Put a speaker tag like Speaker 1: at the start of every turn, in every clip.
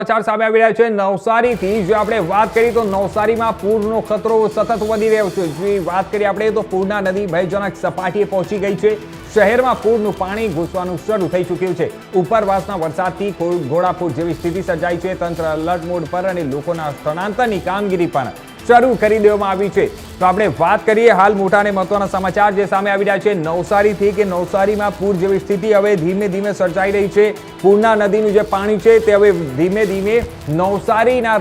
Speaker 1: સમાચાર સામે આવી રહ્યા છે નવસારીથી। જો આપણે વાત કરીએ તો નવસારીમાં પૂરનો ખતરો સતત વધી રહ્યો છે। જો વાત કરીએ આપણે તો પૂર્ણા નદી ભયજનક સપાટીએ પહોંચી ગઈ છે। શહેરમાં પૂરનું પાણી ઘૂસવાનું શરૂ થઈ ચૂક્યું છે। ઉપરવાસના વરસાદથી ઘોડાપૂર જેવી સ્થિતિ સર્જાઈ છે। તંત્ર એલર્ટ મોડ પર અને લોકોના સ્થળાંતરની કામગીરી પણ શરૂ કરી દેવામાં આવી છે। તો આપણે વાત કરીએ હાલ મોટા અને મહત્વના સમાચાર જે સામે આવી રહ્યા છે નવસારીથી કે નવસારીમાં પૂર જેવી સ્થિતિ હવે ધીમે ધીમે સર્જાઈ રહી છે। પૂર્ણા નદીનું જે પાણી છે તે હવે ધીમે ધીમે નવસારીના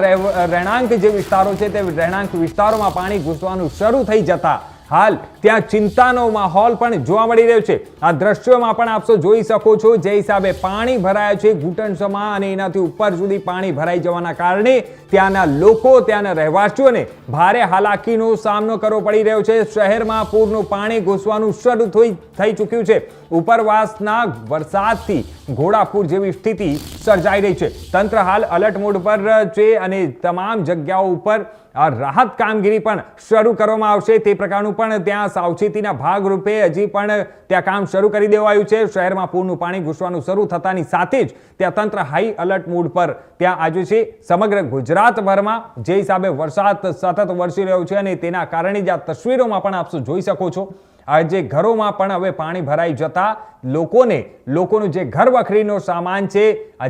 Speaker 1: રહેણાંક જે વિસ્તારો છે તે રહેણાંક વિસ્તારોમાં પાણી ઘૂસવાનું શરૂ થઈ જતા હાલ ત્યાં ચિંતાનો માહોલ પણ જોવા મળી રહ્યો છે। આ દ્રશ્યોમાં પણ આપ જોઈ શકો છો જે હિસાબે પાણી ભરાયા છે ઘૂંટણસમાં અને એનાથી ઉપર સુધી પાણી ભરાઈ જવાના કારણે ત્યાંના લોકો ત્યાંના રહેવાસીઓને ભારે હાલાકીનો સામનો કરવો પડી રહ્યો છે। શહેરમાં પૂરનું પાણી ઘૂસવાનું શરૂ થઈ ચૂક્યું છે। ઉપરવાસના વરસાદથી ઘોડાપૂર જેવી સ્થિતિ સર્જાઈ રહી છે। તંત્ર હાલ એલર્ટ મોડ પર છે અને તમામ જગ્યાઓ ઉપર રાહત કામગીરી પણ શરૂ કરવામાં આવશે તે પ્રકારનું પણ ત્યાં સાવચેતીના ભાગરૂપે હજી પણ ત્યાં કામ શરૂ કરી દેવાયું છે। શહેરમાં પૂરનું પાણી ઘૂસવાનું શરૂ થતાની સાથે જ ત્યાં તંત્ર હાઈ એલર્ટ મોડ પર ત્યાં આજે છે। સમગ્ર ગુજરાતભરમાં જે હિસાબે વરસાદ સતત વરસી રહ્યો છે અને તેના કારણે જ આ તસવીરોમાં પણ આપ જોઈ શકો છો આજે ઘરોમાં પણ હવે પાણી ભરાઈ જતા લોકોનું જે ઘર વખરીનો સામાન છે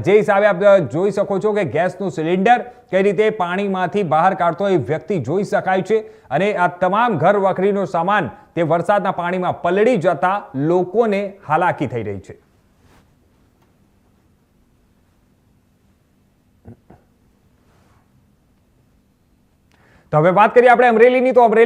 Speaker 1: જે હિસાબે આપ જોઈ શકો છો કે ગેસનું સિલિન્ડર કઈ રીતે પાણીમાંથી બહાર કાઢતો એ વ્યક્તિ જોઈ શકાય છે અને આ તમામ ઘર વખરીનો સામાન તે વરસાદના પાણીમાં પલળી જતા લોકોને હાલાકી થઈ રહી છે। તો હવે વાત કરીએ આપણે અમરેલીની તો અમરેલી